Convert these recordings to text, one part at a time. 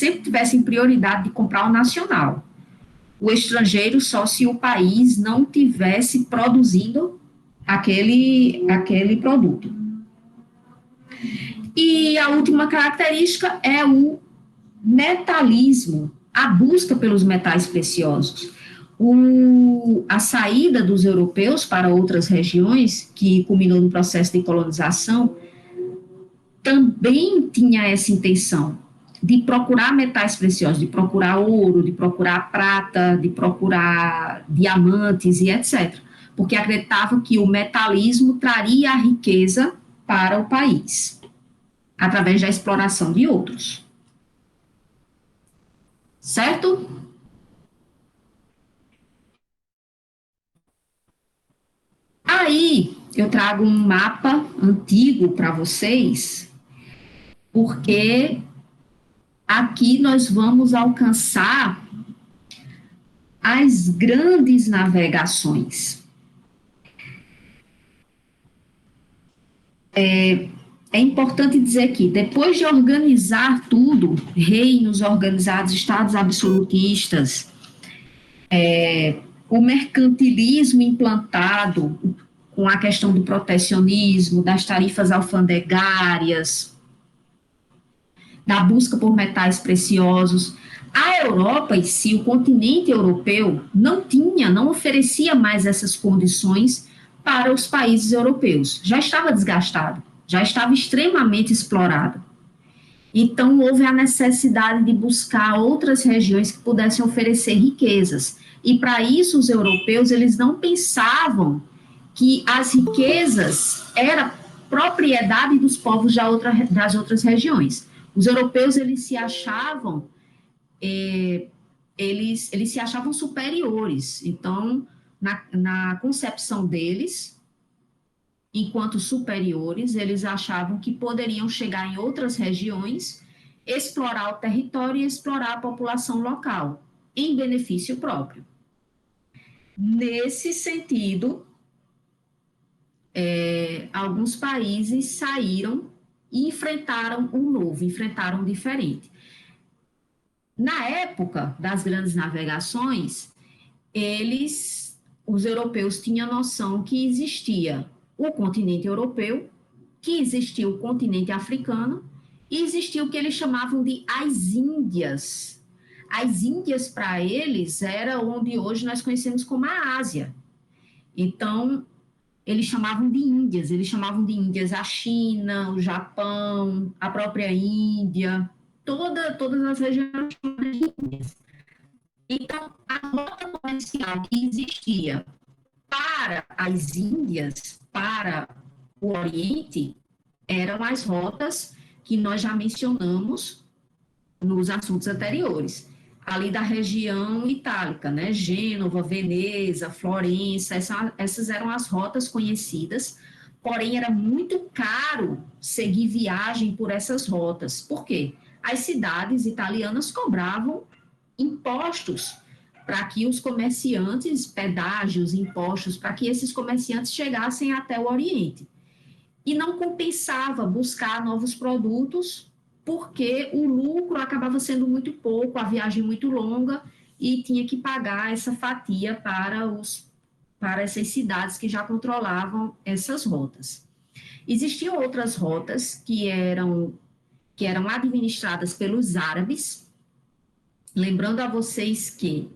sempre tivessem prioridade de comprar o nacional. O estrangeiro só se o país não tivesse produzindo aquele produto. E a última característica é o metalismo, a busca pelos metais preciosos. A saída dos europeus para outras regiões, que culminou no processo de colonização, também tinha essa intenção de procurar metais preciosos, de procurar ouro, de procurar prata, de procurar diamantes e etc. Porque acreditavam que o metalismo traria a riqueza para o país, através da exploração de outros. Certo? Aí, eu trago um mapa antigo para vocês, porque aqui nós vamos alcançar as grandes navegações. É importante dizer que, depois de organizar tudo, reinos organizados, estados absolutistas, o mercantilismo implantado com a questão do protecionismo, das tarifas alfandegárias, da busca por metais preciosos, a Europa em si, o continente europeu, não oferecia mais essas condições para os países europeus. Já estava desgastado, já estava extremamente explorado. Então, houve a necessidade de buscar outras regiões que pudessem oferecer riquezas. E, para isso, os europeus, eles não pensavam que as riquezas eram propriedade dos povos das outras regiões. Os europeus, eles se achavam superiores. Então, na concepção deles, enquanto superiores, eles achavam que poderiam chegar em outras regiões, explorar o território e explorar a população local, em benefício próprio. Nesse sentido, alguns países saíram e enfrentaram o novo, enfrentaram o diferente. Na época das grandes navegações, os europeus tinham noção que existia o continente europeu, que existia o continente africano e existia o que eles chamavam de as Índias. As Índias, para eles, era onde hoje nós conhecemos como a Ásia. Então, eles chamavam de Índias a China, o Japão, a própria Índia, todas as regiões chamadas de Índias. Então, a rota comercial que existia para as Índias, para o Oriente, eram as rotas que nós já mencionamos nos assuntos anteriores, ali da região itálica, né? Gênova, Veneza, Florença, essas eram as rotas conhecidas, porém era muito caro seguir viagem por essas rotas. Por quê? As cidades italianas cobravam impostos para que os comerciantes, pedágios, impostos, para que esses comerciantes chegassem até o Oriente. E não compensava buscar novos produtos, porque o lucro acabava sendo muito pouco, a viagem muito longa, e tinha que pagar essa fatia para essas cidades que já controlavam essas rotas. Existiam outras rotas que eram administradas pelos árabes, lembrando a vocês que,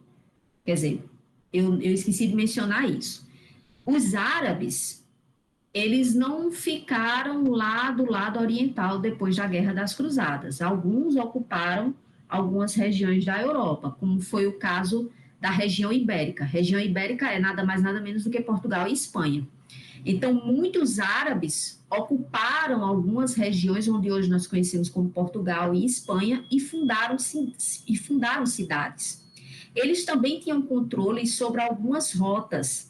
quer dizer, eu esqueci de mencionar isso, os árabes, eles não ficaram lá do lado oriental depois da Guerra das Cruzadas. Alguns ocuparam algumas regiões da Europa, como foi o caso da região ibérica. A região ibérica é nada mais, nada menos do que Portugal e Espanha. Então, muitos árabes ocuparam algumas regiões onde hoje nós conhecemos como Portugal e Espanha e fundaram cidades. Eles também tinham controle sobre algumas rotas,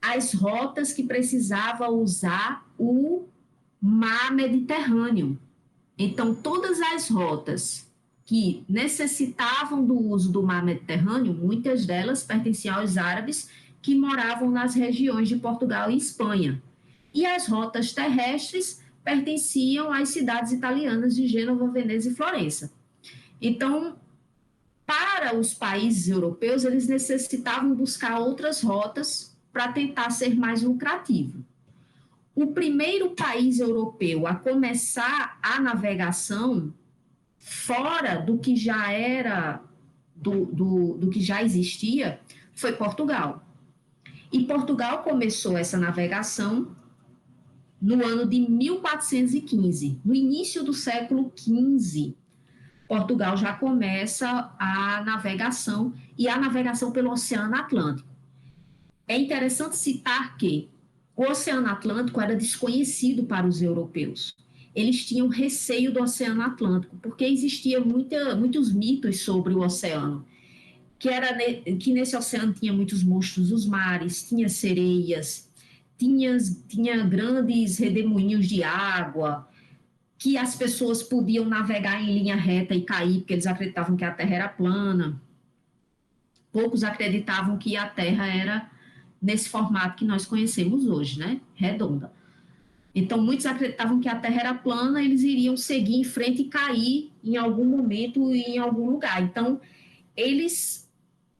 as rotas que precisava usar o mar Mediterrâneo. Então, todas as rotas que necessitavam do uso do mar Mediterrâneo, muitas delas pertenciam aos árabes que moravam nas regiões de Portugal e Espanha. E as rotas terrestres pertenciam às cidades italianas de Gênova, Veneza e Florença. Então, para os países europeus, eles necessitavam buscar outras rotas para tentar ser mais lucrativo. O primeiro país europeu a começar a navegação fora do que já era, do que já existia, foi Portugal. E Portugal começou essa navegação no ano de 1415, no início do século XV. Portugal já começa a navegação e a navegação pelo Oceano Atlântico. É interessante citar que o Oceano Atlântico era desconhecido para os europeus. Eles tinham receio do Oceano Atlântico, porque existia muitos mitos sobre o oceano, que nesse oceano tinha muitos monstros dos mares, tinha sereias, tinha grandes redemoinhos de água, que as pessoas podiam navegar em linha reta e cair, porque eles acreditavam que a Terra era plana. Poucos acreditavam que a Terra era nesse formato que nós conhecemos hoje, né? Redonda. Então, muitos acreditavam que a Terra era plana, eles iriam seguir em frente e cair em algum momento em algum lugar. Então, eles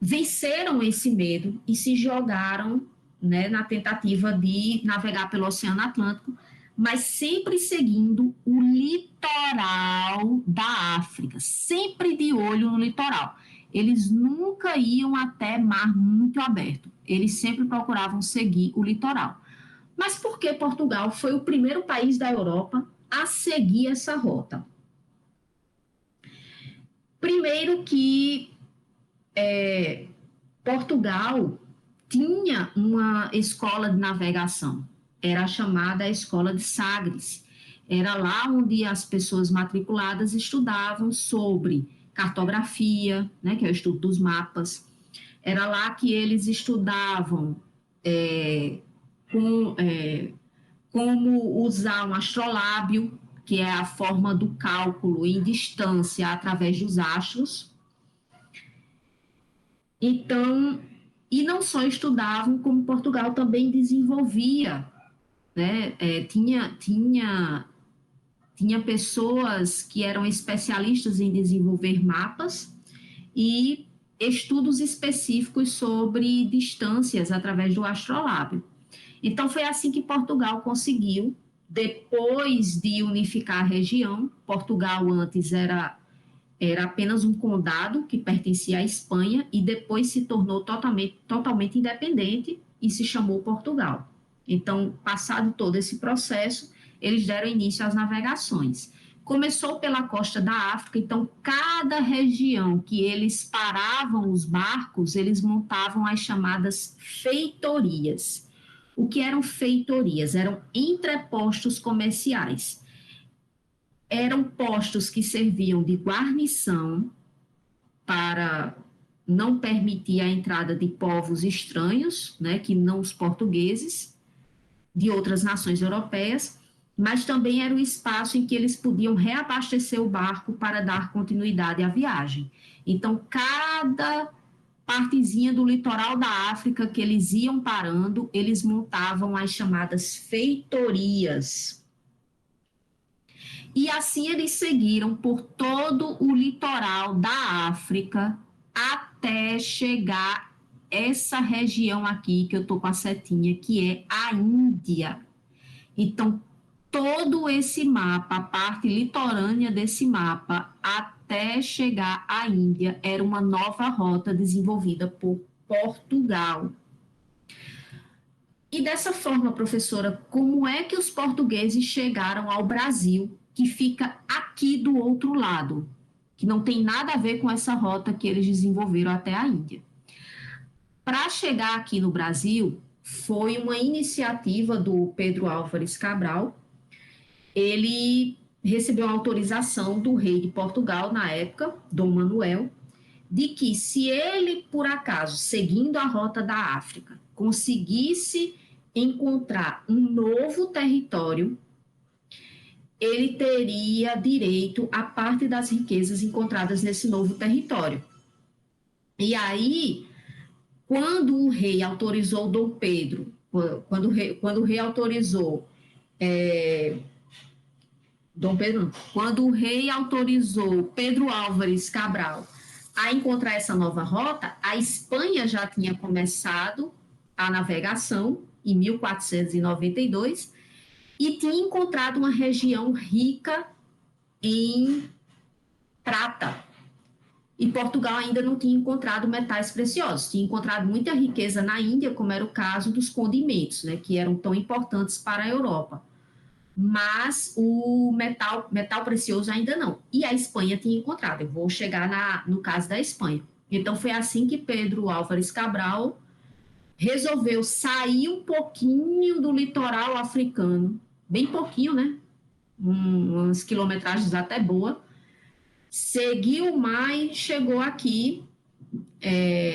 venceram esse medo e se jogaram, né, na tentativa de navegar pelo Oceano Atlântico, mas sempre seguindo o litoral da África, sempre de olho no litoral. Eles nunca iam até mar muito aberto, eles sempre procuravam seguir o litoral. Mas por que Portugal foi o primeiro país da Europa a seguir essa rota? Primeiro que Portugal tinha uma escola de navegação, era a chamada Escola de Sagres. Era lá onde as pessoas matriculadas estudavam sobre cartografia, né, que é o estudo dos mapas. Era lá que eles estudavam com, como usar um astrolábio, que é a forma do cálculo em distância através dos astros. Então, e não só estudavam, como Portugal também desenvolvia, né? Tinha pessoas que eram especialistas em desenvolver mapas e estudos específicos sobre distâncias através do astrolábio. Então, foi assim que Portugal conseguiu, depois de unificar a região. Portugal antes era apenas um condado que pertencia à Espanha e depois se tornou totalmente independente e se chamou Portugal. Então, passado todo esse processo, eles deram início às navegações. Começou pela costa da África, então cada região que eles paravam os barcos, eles montavam as chamadas feitorias. O que eram feitorias? Eram entrepostos comerciais. Eram postos que serviam de guarnição para não permitir a entrada de povos estranhos, né, que não os portugueses, de outras nações europeias, mas também era o espaço em que eles podiam reabastecer o barco para dar continuidade à viagem. Então, cada partezinha do litoral da África que eles iam parando, eles montavam as chamadas feitorias. E assim eles seguiram por todo o litoral da África até chegar essa região aqui que eu estou com a setinha, que é a Índia. Então, todo esse mapa, a parte litorânea desse mapa, até chegar à Índia, era uma nova rota desenvolvida por Portugal. E dessa forma, professora, como é que os portugueses chegaram ao Brasil, que fica aqui do outro lado, que não tem nada a ver com essa rota que eles desenvolveram até a Índia? Para chegar aqui no Brasil, foi uma iniciativa do Pedro Álvares Cabral. Ele recebeu a autorização do rei de Portugal, na época, Dom Manuel, de que se ele, por acaso, seguindo a rota da África, conseguisse encontrar um novo território, ele teria direito a parte das riquezas encontradas nesse novo território. E aí, quando o rei autorizou Dom Pedro, quando o rei autorizou Dom Pedro, quando o rei autorizou Pedro Álvares Cabral a encontrar essa nova rota, a Espanha já tinha começado a navegação em 1492 e tinha encontrado uma região rica em prata. E Portugal ainda não tinha encontrado metais preciosos, tinha encontrado muita riqueza na Índia, como era o caso dos condimentos, né, que eram tão importantes para a Europa. Mas o metal precioso ainda não. E a Espanha tinha encontrado. Eu vou chegar no caso da Espanha. Então foi assim que Pedro Álvares Cabral resolveu sair um pouquinho do litoral africano, bem pouquinho, né? Umas quilometragens até boa, seguiu o mar e chegou aqui,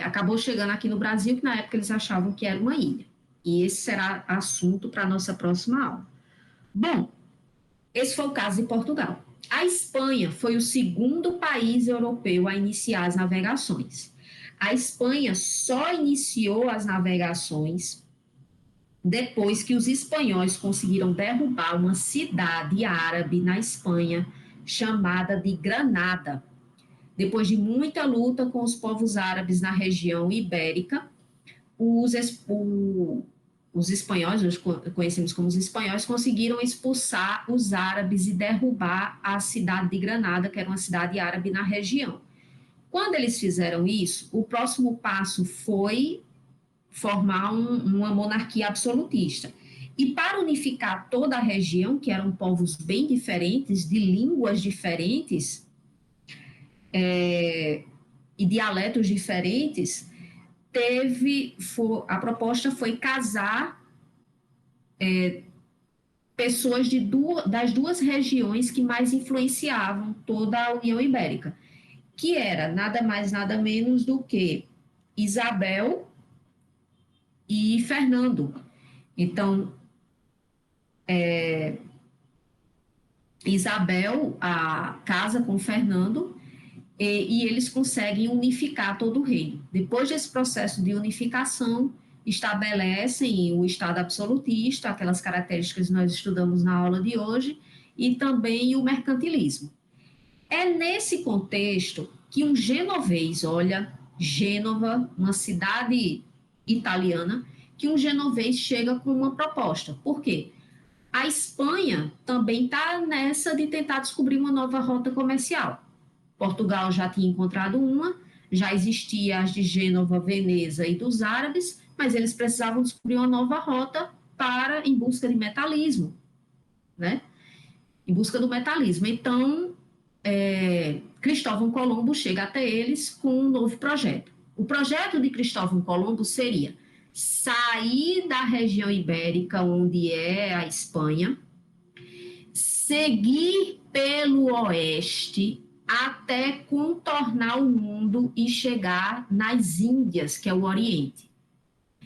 acabou chegando aqui no Brasil, que na época eles achavam que era uma ilha. E esse será assunto para a nossa próxima aula. Bom, esse foi o caso de Portugal. A Espanha foi o segundo país europeu a iniciar as navegações. A Espanha só iniciou as navegações depois que os espanhóis conseguiram derrubar uma cidade árabe na Espanha chamada de Granada. Depois de muita luta com os povos árabes na região ibérica, os, os espanhóis, hoje conhecemos como os espanhóis, conseguiram expulsar os árabes e derrubar a cidade de Granada, que era uma cidade árabe na região. Quando eles fizeram isso, o próximo passo foi formar uma monarquia absolutista. E para unificar toda a região, que eram povos bem diferentes, de línguas diferentes e dialetos diferentes, a proposta foi casar pessoas das duas regiões que mais influenciavam toda a União Ibérica, que era nada mais, nada menos do que Isabel e Fernando. Então, Isabel casa com Fernando e eles conseguem unificar todo o reino. Depois desse processo de unificação, estabelecem o Estado absolutista, aquelas características que nós estudamos na aula de hoje, e também o mercantilismo. É nesse contexto que um genovês, olha, Gênova, uma cidade italiana, que um genovês chega com uma proposta. Por quê? A Espanha também está nessa de tentar descobrir uma nova rota comercial. Portugal já tinha encontrado uma, já existia as de Gênova, Veneza e dos árabes, mas eles precisavam descobrir uma nova rota em busca de metalismo, né? Em busca do metalismo. Então, Cristóvão Colombo chega até eles com um novo projeto. O projeto de Cristóvão Colombo seria sair da região ibérica, onde é a Espanha, seguir pelo oeste até contornar o mundo e chegar nas Índias, que é o Oriente.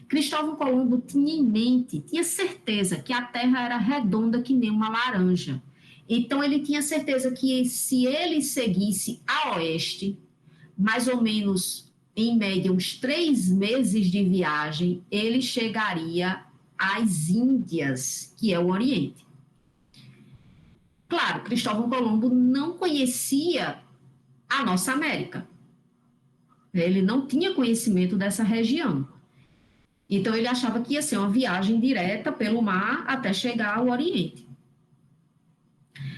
Cristóvão Colombo tinha em mente, tinha certeza que a Terra era redonda que nem uma laranja. Então ele tinha certeza que se ele seguisse a oeste, mais ou menos em média uns 3 meses de viagem, ele chegaria às Índias, que é o Oriente. Claro, Cristóvão Colombo não conhecia a nossa América. Ele não tinha conhecimento dessa região. Então, ele achava que ia ser uma viagem direta pelo mar até chegar ao Oriente.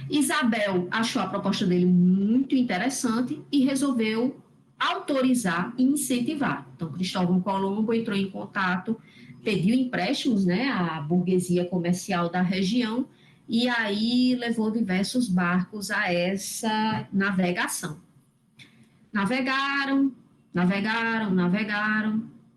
Isabel achou a proposta dele muito interessante e resolveu autorizar e incentivar. Então, Cristóvão Colombo entrou em contato, pediu empréstimos, né, à burguesia comercial da região e aí levou diversos barcos a essa navegação. Navegaram,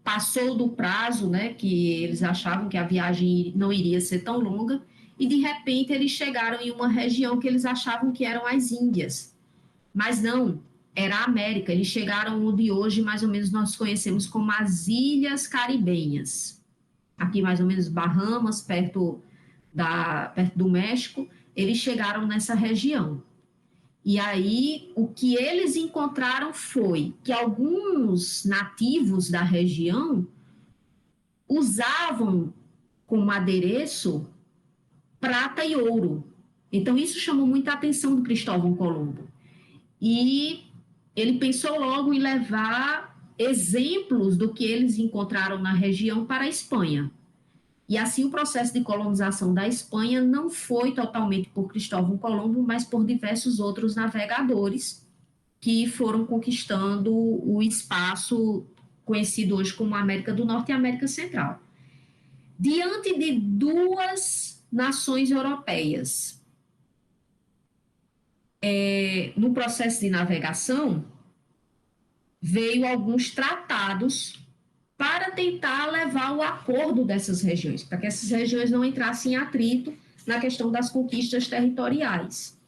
passou do prazo, né, que eles achavam que a viagem não iria ser tão longa, e de repente eles chegaram em uma região que eles achavam que eram as Índias, mas não, era a América. Eles chegaram onde hoje mais ou menos nós conhecemos como as Ilhas Caribenhas, aqui mais ou menos Bahamas, perto do México. Eles chegaram nessa região. E aí, o que eles encontraram foi que alguns nativos da região usavam como adereço prata e ouro. Então, isso chamou muita atenção do Cristóvão Colombo. E ele pensou logo em levar exemplos do que eles encontraram na região para a Espanha. E assim o processo de colonização da Espanha não foi totalmente por Cristóvão Colombo, mas por diversos outros navegadores que foram conquistando o espaço conhecido hoje como América do Norte e América Central. Diante de duas nações europeias no processo de navegação, veio alguns tratados para tentar levar o acordo dessas regiões, para que essas regiões não entrassem em atrito na questão das conquistas territoriais.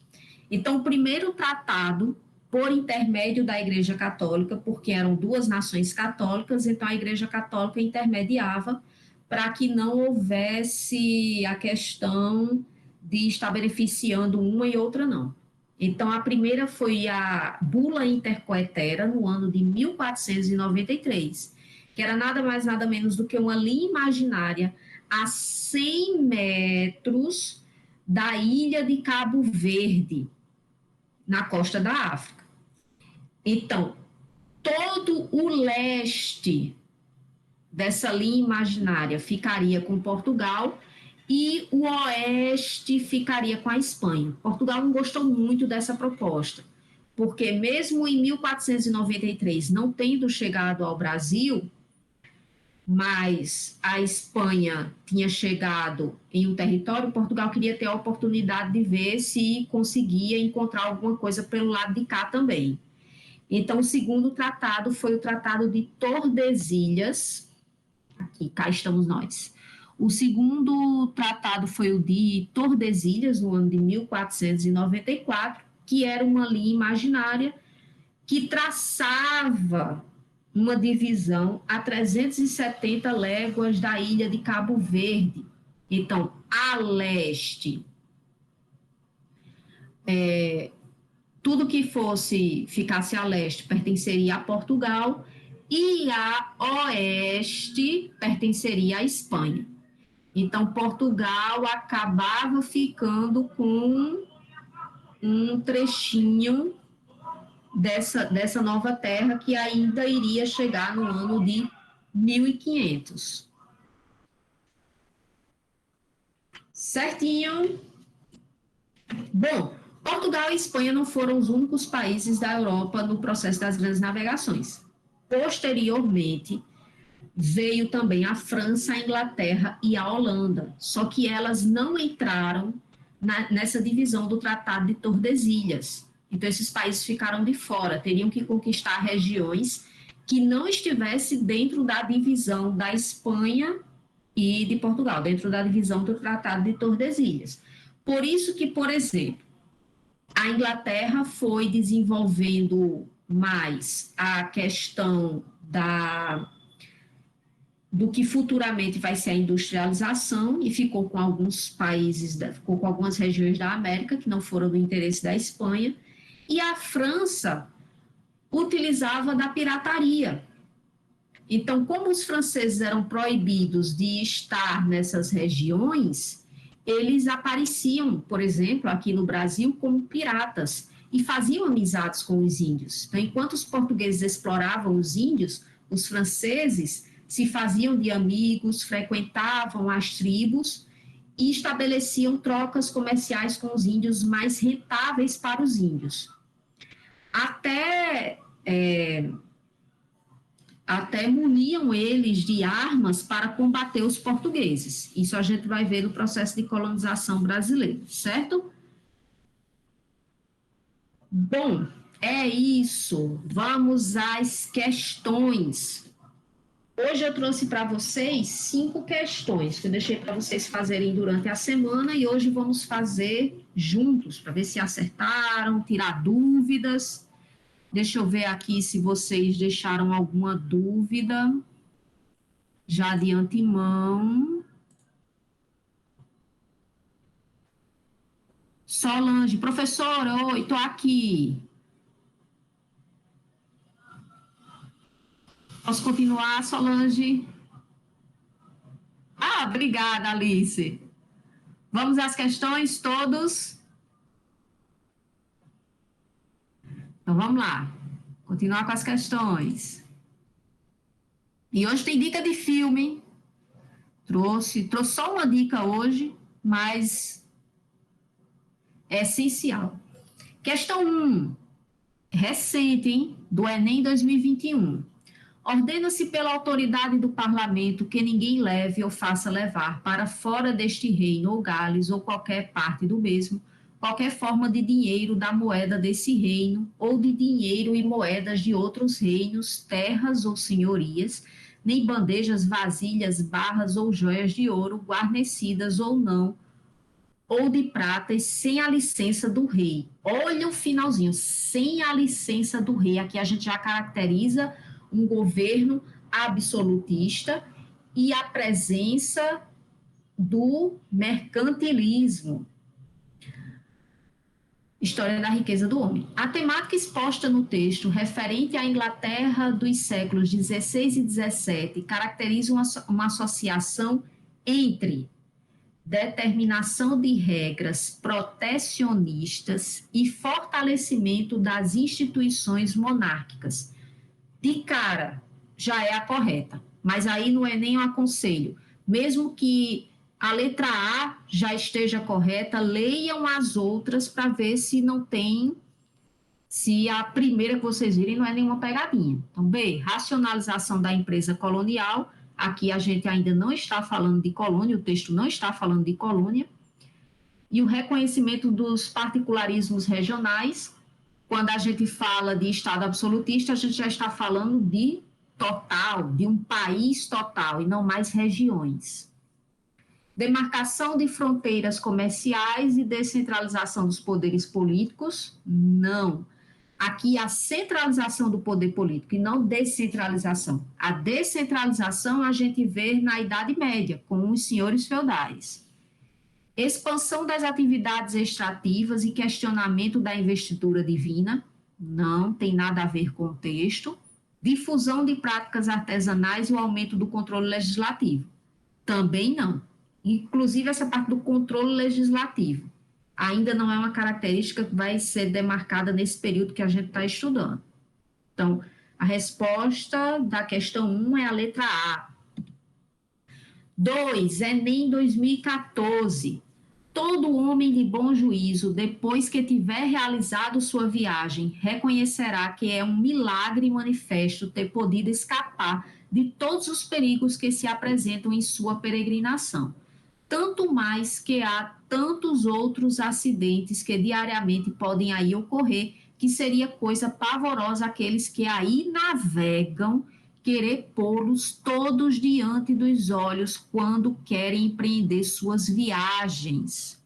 Então, o primeiro tratado, por intermédio da Igreja Católica, porque eram duas nações católicas, então a Igreja Católica intermediava para que não houvesse a questão de estar beneficiando uma e outra não. Então, a primeira foi a Bula Intercoetera, no ano de 1493, que era nada mais, nada menos do que uma linha imaginária a 100 metros da ilha de Cabo Verde, na costa da África. Então, todo o leste dessa linha imaginária ficaria com Portugal e o oeste ficaria com a Espanha. Portugal não gostou muito dessa proposta, porque mesmo em 1493, não tendo chegado ao Brasil, mas a Espanha tinha chegado em um território, Portugal queria ter a oportunidade de ver se conseguia encontrar alguma coisa pelo lado de cá também. Então, o segundo tratado foi o Tratado de Tordesilhas, aqui, cá estamos nós. O segundo tratado foi o de Tordesilhas, no ano de 1494, que era uma linha imaginária que traçava uma divisão a 370 léguas da ilha de Cabo Verde. Então, a leste, tudo que ficasse a leste pertenceria a Portugal e a oeste pertenceria à Espanha. Então, Portugal acabava ficando com um trechinho dessa nova terra que ainda iria chegar no ano de 1500. Certinho? Bom, Portugal e Espanha não foram os únicos países da Europa no processo das grandes navegações. Posteriormente, veio também a França, a Inglaterra e a Holanda, só que elas não entraram nessa divisão do Tratado de Tordesilhas. Então, esses países ficaram de fora, teriam que conquistar regiões que não estivessem dentro da divisão da Espanha e de Portugal, dentro da divisão do Tratado de Tordesilhas. Por isso que, por exemplo, a Inglaterra foi desenvolvendo mais a questão do que futuramente vai ser a industrialização e ficou com alguns países, ficou com algumas regiões da América que não foram do interesse da Espanha, e a França utilizava da pirataria. Então, como os franceses eram proibidos de estar nessas regiões, eles apareciam, por exemplo, aqui no Brasil como piratas e faziam amizades com os índios. Então, enquanto os portugueses exploravam os índios, os franceses se faziam de amigos, frequentavam as tribos e estabeleciam trocas comerciais com os índios mais rentáveis para os índios. Até muniam eles de armas para combater os portugueses. Isso a gente vai ver no processo de colonização brasileiro, certo? Bom, é isso. Vamos às questões. Hoje eu trouxe para vocês 5 questões que eu deixei para vocês fazerem durante a semana e hoje vamos fazer juntos, para ver se acertaram, tirar dúvidas. Deixa eu ver aqui se vocês deixaram alguma dúvida já de antemão. Solange, professora, oi, estou aqui. Posso continuar, Solange? Ah, obrigada, Alice. Vamos às questões, todos? Então, vamos lá. Continuar com as questões. E hoje tem dica de filme, hein? Trouxe só uma dica hoje, mas é essencial. Questão 1, recente, hein? Do Enem 2021. Ordena-se pela autoridade do parlamento que ninguém leve ou faça levar para fora deste reino ou Gales ou qualquer parte do mesmo, qualquer forma de dinheiro da moeda desse reino ou de dinheiro e moedas de outros reinos, terras ou senhorias, nem bandejas, vasilhas, barras ou joias de ouro, guarnecidas ou não, ou de pratas, sem a licença do rei. Olha o finalzinho, sem a licença do rei. Aqui a gente já caracteriza um governo absolutista e a presença do mercantilismo. História da riqueza do homem. A temática exposta no texto, referente à Inglaterra dos séculos XVI e XVII, caracteriza uma associação entre determinação de regras protecionistas e fortalecimento das instituições monárquicas. De cara, já é a correta, mas aí não é nem um aconselho. Mesmo que a letra A já esteja correta, leiam as outras para ver se não tem, se a primeira que vocês virem não é nenhuma pegadinha. Então, B, racionalização da empresa colonial. Aqui a gente ainda não está falando de colônia, o texto não está falando de colônia. E o reconhecimento dos particularismos regionais. Quando a gente fala de Estado absolutista, a gente já está falando de total, de um país total, e não mais regiões. Demarcação de fronteiras comerciais e descentralização dos poderes políticos, não. Aqui a centralização do poder político e não descentralização. A descentralização a gente vê na Idade Média, com os senhores feudais. Expansão das atividades extrativas e questionamento da investidura divina, não tem nada a ver com o texto. Difusão de práticas artesanais e o aumento do controle legislativo, também não. Inclusive essa parte do controle legislativo ainda não é uma característica que vai ser demarcada nesse período que a gente está estudando. Então, a resposta da questão 1 é a letra A. 2, Enem 2014. Todo homem de bom juízo, depois que tiver realizado sua viagem, reconhecerá que é um milagre manifesto ter podido escapar de todos os perigos que se apresentam em sua peregrinação. Tanto mais que há tantos outros acidentes que diariamente podem aí ocorrer, que seria coisa pavorosa aqueles que aí navegam querer pô-los todos diante dos olhos quando querem empreender suas viagens.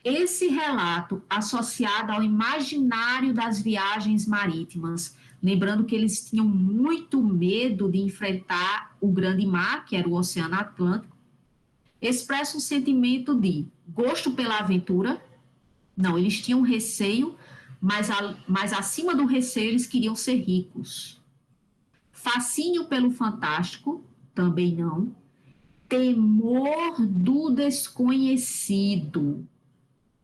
Esse relato, associado ao imaginário das viagens marítimas, lembrando que eles tinham muito medo de enfrentar o grande mar, que era o Oceano Atlântico, expressa um sentimento de gosto pela aventura. Não, eles tinham receio, mas acima do receio eles queriam ser ricos. Fascínio pelo fantástico, também não. Temor do desconhecido.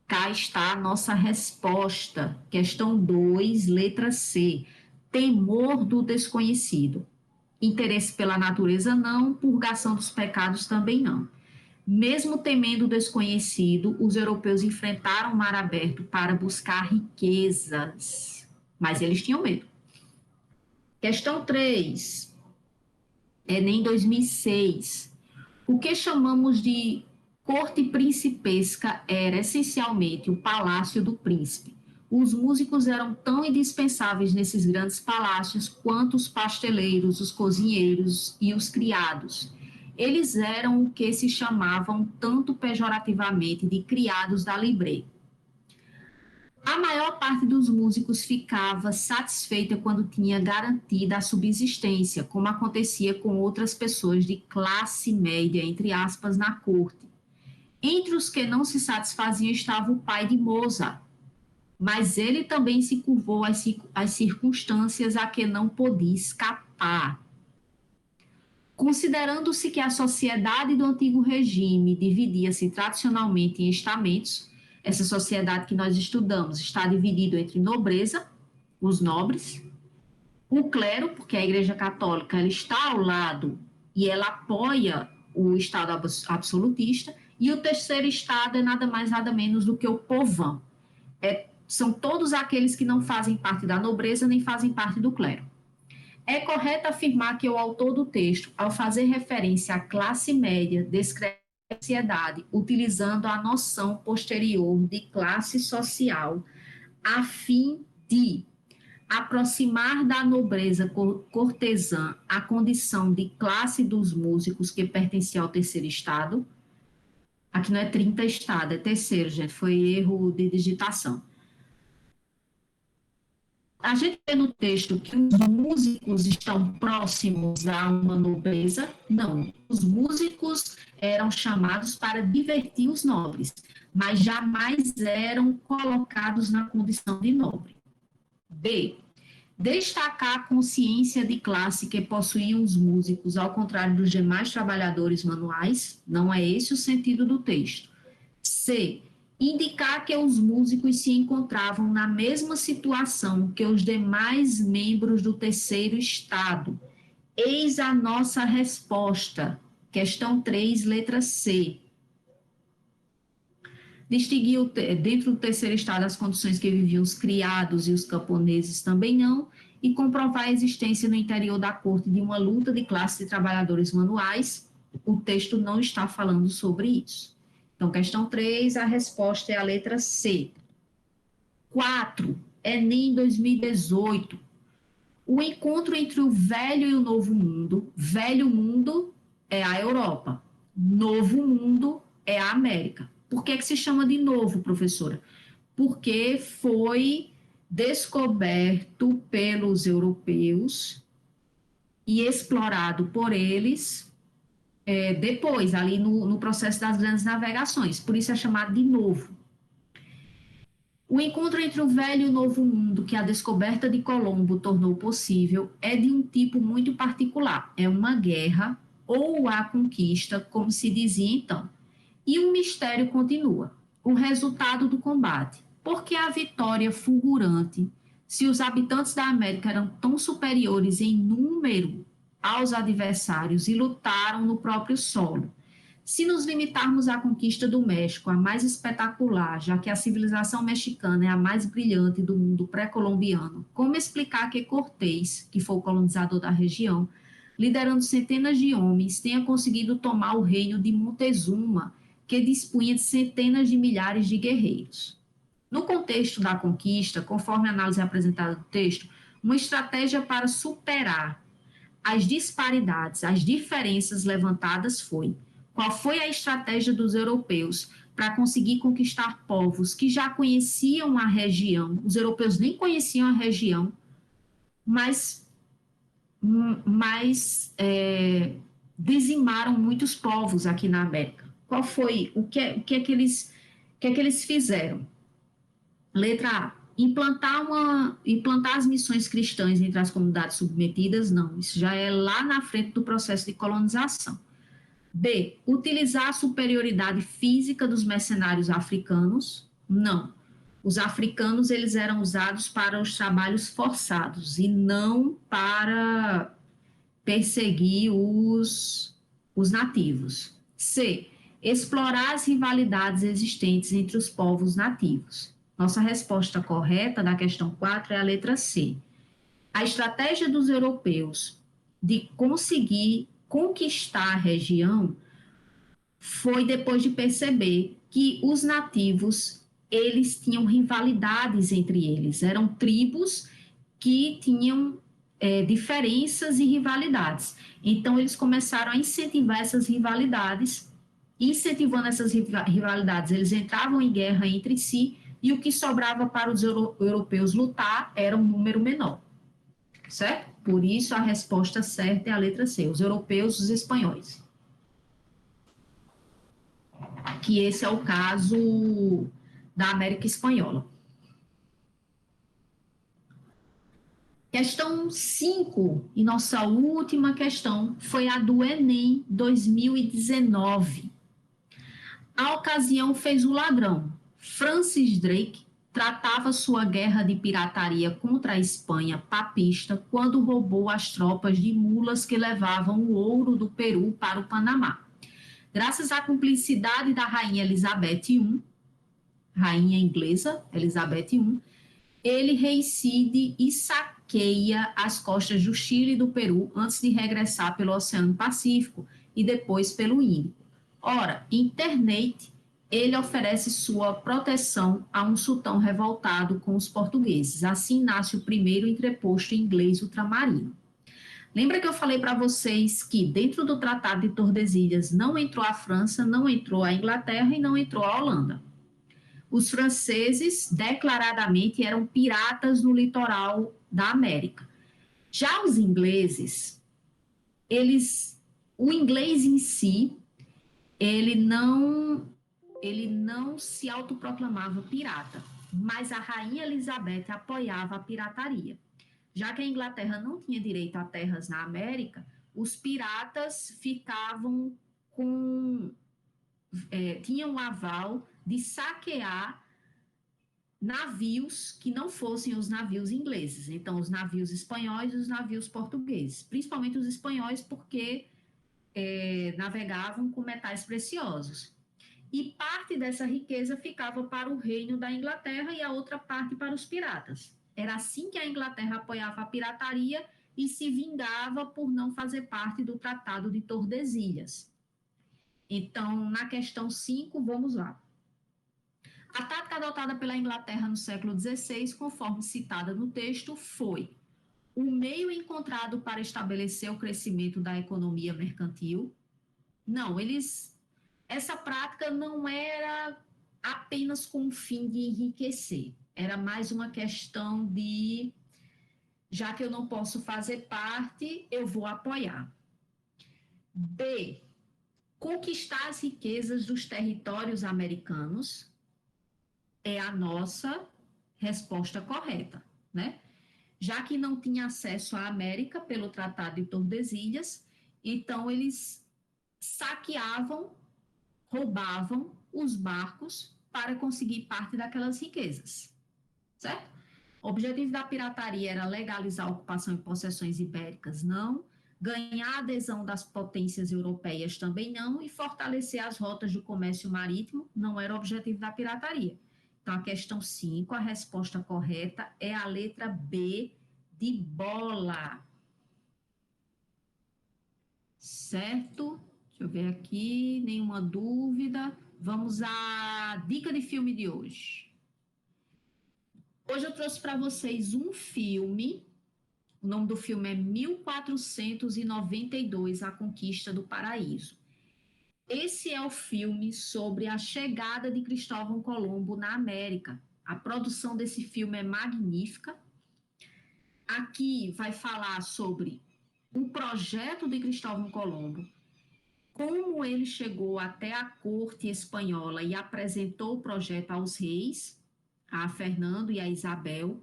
Cá está a nossa resposta. Questão 2, letra C. Temor do desconhecido. Interesse pela natureza, não. Purgação dos pecados, também não. Mesmo temendo o desconhecido, os europeus enfrentaram o mar aberto para buscar riquezas. Mas eles tinham medo. Questão 3, Enem 2006. O que chamamos de corte principesca era essencialmente o palácio do príncipe. Os músicos eram tão indispensáveis nesses grandes palácios quanto os pasteleiros, os cozinheiros e os criados. Eles eram o que se chamavam tanto pejorativamente de criados da libré. A maior parte dos músicos ficava satisfeita quando tinha garantida a subsistência, como acontecia com outras pessoas de classe média, entre aspas, na corte. Entre os que não se satisfaziam estava o pai de Mozart, mas ele também se curvou às circunstâncias a que não podia escapar. Considerando-se que a sociedade do antigo regime dividia-se tradicionalmente em estamentos, essa sociedade que nós estudamos está dividida entre nobreza, os nobres, o clero, porque a Igreja Católica ela está ao lado e ela apoia o Estado absolutista, e o terceiro estado é nada mais, nada menos do que o povão. São todos aqueles que não fazem parte da nobreza nem fazem parte do clero. É correto afirmar que o autor do texto, ao fazer referência à classe média, descreve a sociedade utilizando a noção posterior de classe social, a fim de aproximar da nobreza cortesã a condição de classe dos músicos que pertenciam ao terceiro estado. Aqui não é 30 estado, é terceiro, gente, foi erro de digitação. A gente vê no texto que os músicos estão próximos a uma nobreza? Não. Os músicos eram chamados para divertir os nobres, mas jamais eram colocados na condição de nobre. B. Destacar a consciência de classe que possuíam os músicos, ao contrário dos demais trabalhadores manuais, não é esse o sentido do texto. C. Indicar que os músicos se encontravam na mesma situação que os demais membros do terceiro estado. Eis a nossa resposta. Questão 3, letra C. Distinguir dentro do terceiro estado as condições que viviam os criados e os camponeses também não, e comprovar a existência no interior da corte de uma luta de classe de trabalhadores manuais. O texto não está falando sobre isso. Então, questão 3, a resposta é a letra C. 4, Enem 2018. O encontro entre o velho e o novo mundo. Velho mundo é a Europa. Novo mundo é a América. Por que se chama de novo, professora? Porque foi descoberto pelos europeus e explorado por eles depois, ali no processo das grandes navegações. Por isso é chamado de novo. O encontro entre o velho e o novo mundo que a descoberta de Colombo tornou possível é de um tipo muito particular. É uma guerra ou a conquista, como se dizia então. E o mistério continua. O resultado do combate. Por que a vitória fulgurante, se os habitantes da América eram tão superiores em número aos adversários e lutaram no próprio solo? Se nos limitarmos à conquista do México, a mais espetacular, já que a civilização mexicana é a mais brilhante do mundo pré-colombiano, como explicar que Cortés, que foi o colonizador da região, liderando centenas de homens, tenha conseguido tomar o reino de Montezuma, que dispunha de centenas de milhares de guerreiros? No contexto da conquista, conforme a análise apresentada no texto, uma estratégia para superar as disparidades, as diferenças levantadas foi: qual foi a estratégia dos europeus para conseguir conquistar povos que já conheciam a região? Os europeus nem conheciam a região, mas dizimaram muitos povos aqui na América. Qual foi? O que é que eles fizeram? Letra A. Implantar as missões cristãs entre as comunidades submetidas? Não, isso já é lá na frente do processo de colonização. B. Utilizar a superioridade física dos mercenários africanos? Não. Os africanos eles eram usados para os trabalhos forçados e não para perseguir os nativos. C. Explorar as rivalidades existentes entre os povos nativos. Nossa resposta correta da questão 4 é a letra C. A estratégia dos europeus de conseguir conquistar a região foi depois de perceber que os nativos eles tinham rivalidades entre eles, eram tribos que tinham diferenças e rivalidades. Então, eles começaram a incentivar essas rivalidades. Incentivando essas rivalidades, eles entravam em guerra entre si e o que sobrava para os europeus lutar era um número menor. Certo? Por isso, a resposta certa é a letra C, os europeus, os espanhóis. Que esse é o caso da América Espanhola. Questão 5, e nossa última questão, foi a do Enem 2019. A ocasião fez o ladrão. Francis Drake, tratava sua guerra de pirataria contra a Espanha papista quando roubou as tropas de mulas que levavam o ouro do Peru para o Panamá. Graças à cumplicidade da rainha Elizabeth I, rainha inglesa Elizabeth I, ele reincide e saqueia as costas do Chile e do Peru antes de regressar pelo Oceano Pacífico e depois pelo Índico. Ora, em Ternate, ele oferece sua proteção a um sultão revoltado com os portugueses. Assim nasce o primeiro entreposto inglês ultramarino. Lembra que eu falei para vocês que dentro do Tratado de Tordesilhas não entrou a França, não entrou a Inglaterra e não entrou a Holanda. Os franceses declaradamente eram piratas no litoral da América. Já os ingleses, o inglês em si, ele não se autoproclamava pirata, mas a rainha Elizabeth apoiava a pirataria. Já que a Inglaterra não tinha direito a terras na América, os piratas ficavam tinham o aval de saquear navios que não fossem os navios ingleses. Então, os navios espanhóis e os navios portugueses. Principalmente os espanhóis, porque navegavam com metais preciosos. E parte dessa riqueza ficava para o reino da Inglaterra e a outra parte para os piratas. Era assim que a Inglaterra apoiava a pirataria e se vingava por não fazer parte do Tratado de Tordesilhas. Então, na questão 5, vamos lá. A tática adotada pela Inglaterra no século XVI, conforme citada no texto, foi o meio encontrado para estabelecer o crescimento da economia mercantil. Não, essa prática não era apenas com o fim de enriquecer, era mais uma questão de, já que eu não posso fazer parte, eu vou apoiar. B, conquistar as riquezas dos territórios americanos é a nossa resposta correta, né? Já que não tinha acesso à América pelo Tratado de Tordesilhas, então eles saqueavam, roubavam os barcos para conseguir parte daquelas riquezas, certo? O objetivo da pirataria era legalizar a ocupação e possessões ibéricas, não. Ganhar a adesão das potências europeias também não, e fortalecer as rotas do comércio marítimo não era o objetivo da pirataria. Então, a questão 5, a resposta correta é a letra B de bola. Certo? Deixa eu ver aqui, nenhuma dúvida. Vamos à dica de filme de hoje. Hoje eu trouxe para vocês um filme. O nome do filme é 1492, A Conquista do Paraíso. Esse é o filme sobre a chegada de Cristóvão Colombo na América. A produção desse filme é magnífica. Aqui vai falar sobre o projeto de Cristóvão Colombo, como ele chegou até a corte espanhola e apresentou o projeto aos reis, a Fernando e a Isabel,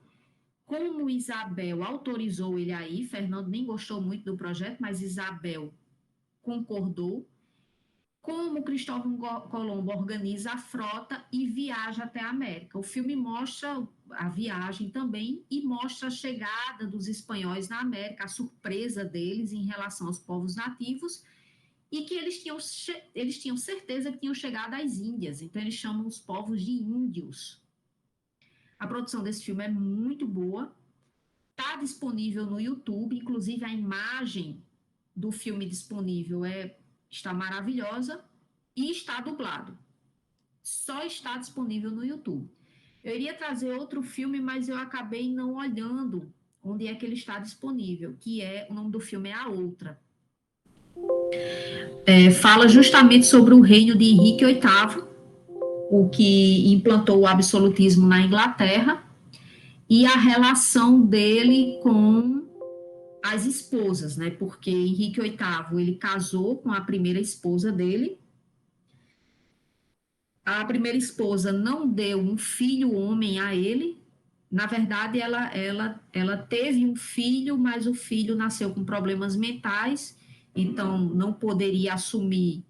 como Isabel autorizou ele a ir. Fernando nem gostou muito do projeto, mas Isabel concordou. Como Cristóvão Colombo organiza a frota e viaja até a América. O filme mostra a viagem também e mostra a chegada dos espanhóis na América, a surpresa deles em relação aos povos nativos, e que eles tinham certeza que tinham chegado às Índias, então eles chamam os povos de índios. A produção desse filme é muito boa, está disponível no YouTube, inclusive a imagem do filme disponível está maravilhosa e está dublado. Só está disponível no YouTube. Eu iria trazer outro filme, mas eu acabei não olhando onde é que ele está disponível, o nome do filme é A Outra. Fala justamente sobre o reino de Henrique VIII, o que implantou o absolutismo na Inglaterra, e a relação dele com as esposas, né? Porque Henrique VIII, ele casou com a primeira esposa dele. A primeira esposa não deu um filho homem a ele. Na verdade, ela teve um filho, mas o filho nasceu com problemas mentais, então não poderia assumir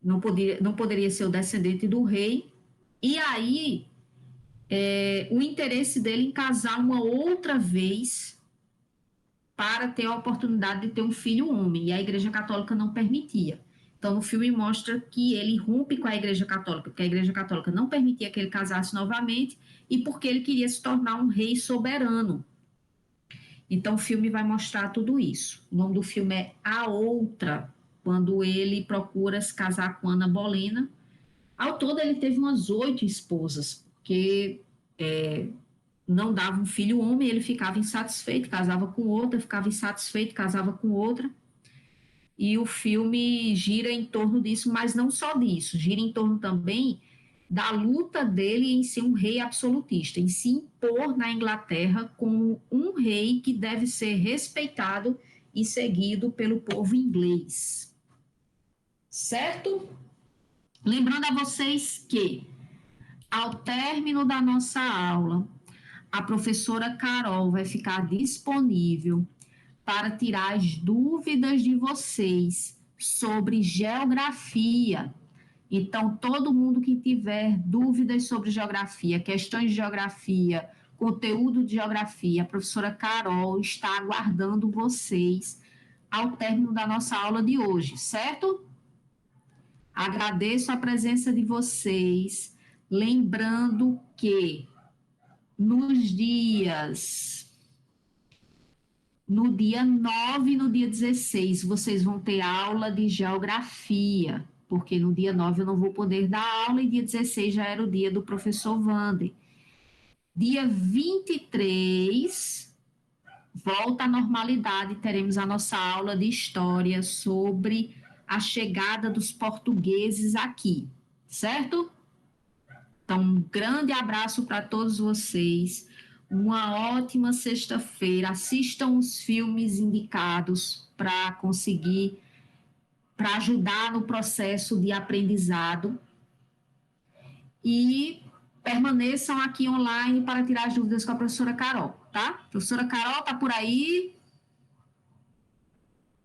não poderia ser o descendente do rei. E aí o interesse dele em casar uma outra vez para ter a oportunidade de ter um filho homem, e a Igreja Católica não permitia. Então, o filme mostra que ele rompe com a Igreja Católica, porque a Igreja Católica não permitia que ele casasse novamente e porque ele queria se tornar um rei soberano. Então, o filme vai mostrar tudo isso. O nome do filme é A Outra, quando ele procura se casar com Ana Bolena. Ao todo, ele teve umas 8 esposas, porque não dava um filho homem, ele ficava insatisfeito, casava com outra, ficava insatisfeito, casava com outra. E o filme gira em torno disso, mas não só disso, gira em torno também da luta dele em ser um rei absolutista, em se impor na Inglaterra como um rei que deve ser respeitado e seguido pelo povo inglês. Certo? Lembrando a vocês que, ao término da nossa aula, a professora Carol vai ficar disponível para tirar as dúvidas de vocês sobre geografia. Então, todo mundo que tiver dúvidas sobre geografia, questões de geografia, conteúdo de geografia, a professora Carol está aguardando vocês ao término da nossa aula de hoje, certo? Agradeço a presença de vocês, lembrando que nos dias no dia 9 e no dia 16, vocês vão ter aula de geografia, porque no dia 9 eu não vou poder dar aula e dia 16 já era o dia do professor Wander. Dia 23, volta à normalidade, teremos a nossa aula de história sobre a chegada dos portugueses aqui, certo? Então, um grande abraço para todos vocês. Uma ótima sexta-feira. Assistam os filmes indicados para conseguir, para ajudar no processo de aprendizado. E permaneçam aqui online para tirar as dúvidas com a professora Carol, tá? Professora Carol, tá por aí?